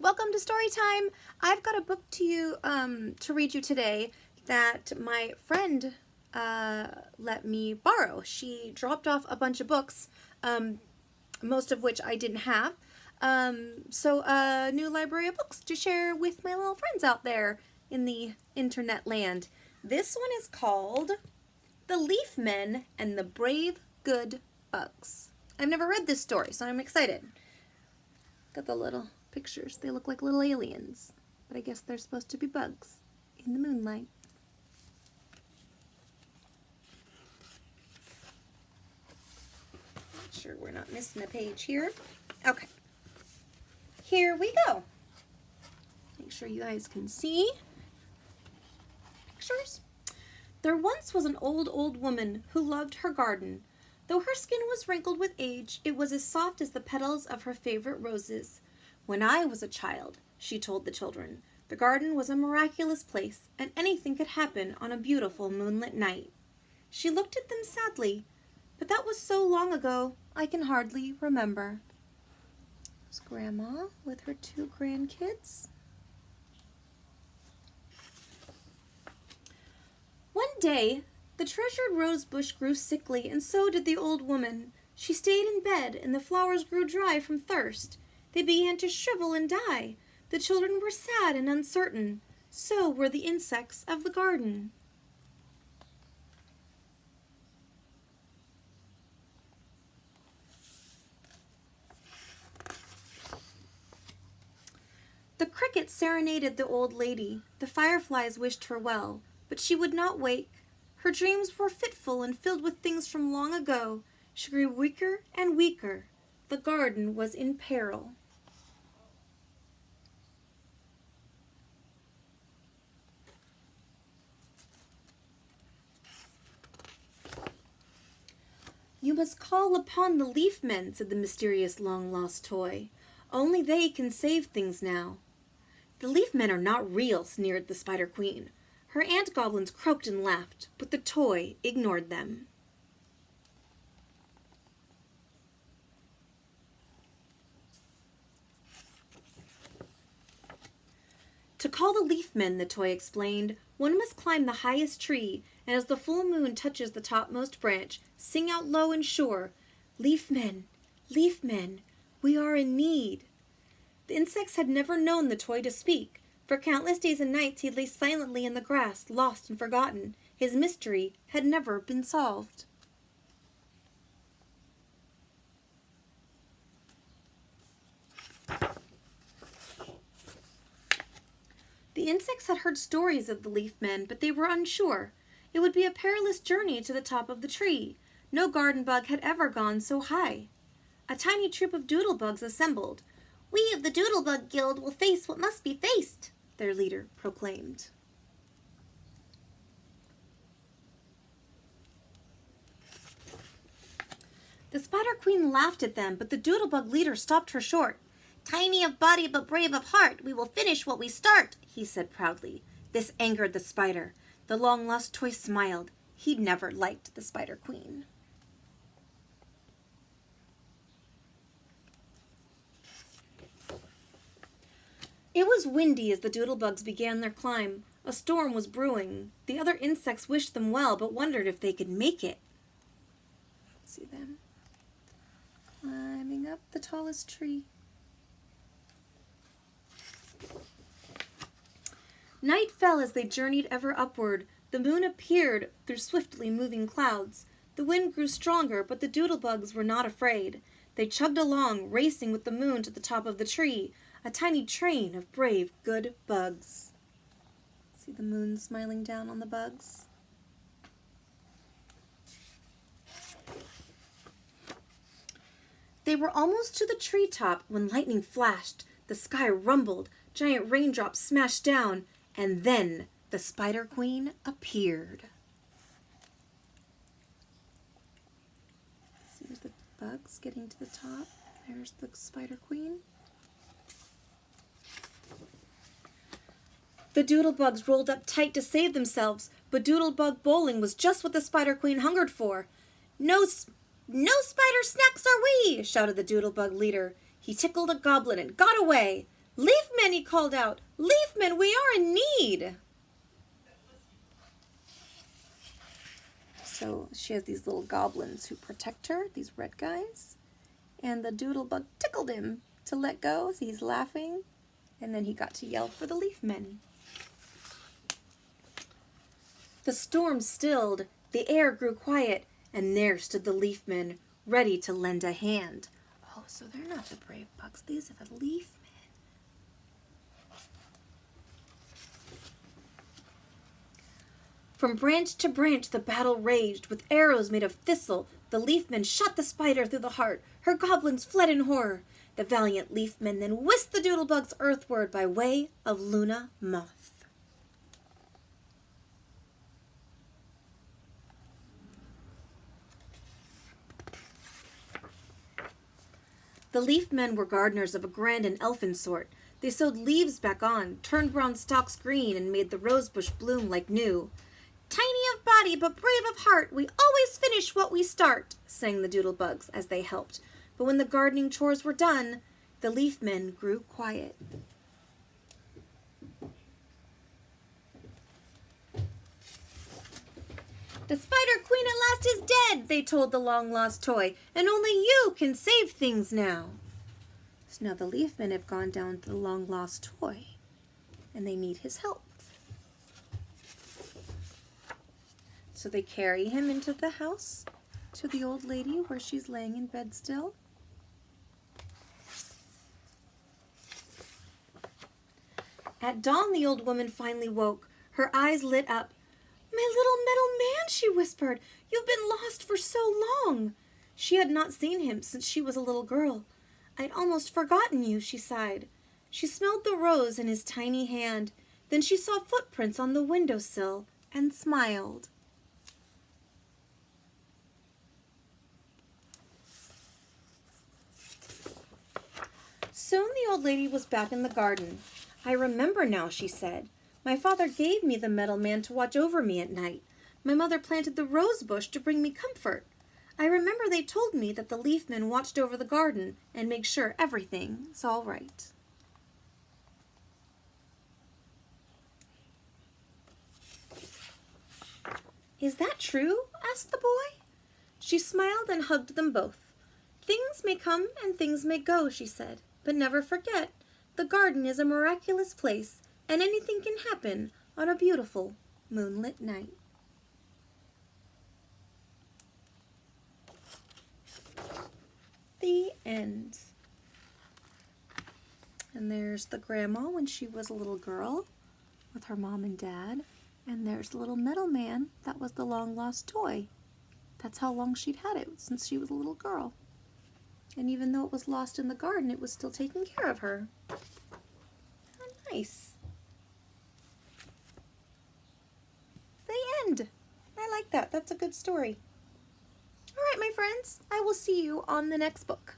Welcome to story time. I've got a book to read you today that my friend let me borrow. She dropped off a bunch of books, most of which I didn't have. So a new library of books to share with my little friends out there in the internet land. This one is called The Leaf Men and the Brave Good Bugs. I've never read this story, so I'm excited. Got the little pictures. They look like little aliens, but I guess they're supposed to be bugs in the moonlight. Make sure we're not missing a page here. Okay. Here we go. Make sure you guys can see pictures. There once was an old woman who loved her garden. Though her skin was wrinkled with age, it was as soft as the petals of her favorite roses. When I was a child, she told the children, the garden was a miraculous place, and anything could happen on a beautiful moonlit night. She looked at them sadly, but that was so long ago, I can hardly remember. There's Grandma with her 2 grandkids. One day, the treasured rose bush grew sickly, and so did the old woman. She stayed in bed, and the flowers grew dry from thirst. They began to shrivel and die. The children were sad and uncertain. So were the insects of the garden. The cricket serenaded the old lady. The fireflies wished her well, but she would not wake. Her dreams were fitful and filled with things from long ago. She grew weaker and weaker. The garden was in peril. You must call upon the Leaf Men, said the mysterious long-lost toy. Only they can save things now. The Leaf Men are not real, sneered the Spider Queen. Her ant goblins croaked and laughed, but the toy ignored them. To call the Leaf Men, the toy explained, one must climb the highest tree, and as the full moon touches the topmost branch, sing out low and sure, Leaf Men, we are in need. The insects had never known the toy to speak. For countless days and nights he lay silently in the grass, lost and forgotten. His mystery had never been solved. The insects had heard stories of the Leaf Men, but they were unsure. It would be a perilous journey to the top of the tree. No garden bug had ever gone so high. A tiny troop of doodlebugs assembled. We of the Doodlebug Guild will face what must be faced, their leader proclaimed. The Spider Queen laughed at them, but the Doodlebug leader stopped her short. Tiny of body but brave of heart, we will finish what we start, he said proudly. This angered the spider. The long-lost toy smiled. He'd never liked the Spider Queen. It was windy as the doodlebugs began their climb. A storm was brewing. The other insects wished them well, but wondered if they could make it. See them climbing up the tallest tree. Night fell as they journeyed ever upward. The moon appeared through swiftly moving clouds. The wind grew stronger, but the doodlebugs were not afraid. They chugged along, racing with the moon to the top of the tree. A tiny train of brave, good bugs. See the moon smiling down on the bugs? They were almost to the treetop when lightning flashed. The sky rumbled, giant raindrops smashed down, and then the Spider Queen appeared. See, there's the bugs getting to the top. There's the Spider Queen. The doodlebugs rolled up tight to save themselves, but doodlebug bowling was just what the Spider Queen hungered for. No spider snacks are we, shouted the doodlebug leader. He tickled a goblin and got away. "Leafman," he called out. "Leafman, we are in need." So she has these little goblins who protect her, these red guys. And the doodlebug tickled him to let go, so he's laughing. And then he got to yell for the Leafmen. The storm stilled, the air grew quiet, and there stood the Leafmen, ready to lend a hand. Oh, so they're not the brave bugs, these are the Leafmen. From branch to branch the battle raged. With arrows made of thistle, the Leafmen shot the spider through the heart. Her goblins fled in horror. The valiant Leafmen then whisked the doodlebugs earthward by way of Luna Moth. The Leafmen were gardeners of a grand and elfin sort. They sewed leaves back on, turned brown stalks green, and made the rosebush bloom like new. "Tiny of body, but brave of heart, we always finish what we start," sang the doodlebugs as they helped. But when the gardening chores were done, the Leafmen grew quiet. "The Spider Queen at last is dead," they told the long-lost toy, "and only you can save things now." So now the Leafmen have gone down to the long-lost toy, and they need his help. So they carry him into the house to the old lady where she's laying in bed still. At dawn, the old woman finally woke. Her eyes lit up. "My little metal man," she whispered. "You've been lost for so long." She had not seen him since she was a little girl. "I'd almost forgotten you," she sighed. She smelled the rose in his tiny hand. Then she saw footprints on the windowsill and smiled. Soon the old lady was back in the garden. "I remember now," she said. "My father gave me the metal man to watch over me at night. My mother planted the rose bush to bring me comfort. I remember they told me that the Leafmen watched over the garden and make sure everything's all right." "Is that true?" asked the boy. She smiled and hugged them both. "Things may come and things may go," she said. "But never forget, the garden is a miraculous place, and anything can happen on a beautiful moonlit night." The end. And there's the grandma when she was a little girl with her mom and dad. And there's the little metal man that was the long-lost toy. That's how long she'd had it, since she was a little girl. And even though it was lost in the garden, it was still taking care of her. How nice. The end. I like that. That's a good story. All right, my friends. I will see you on the next book.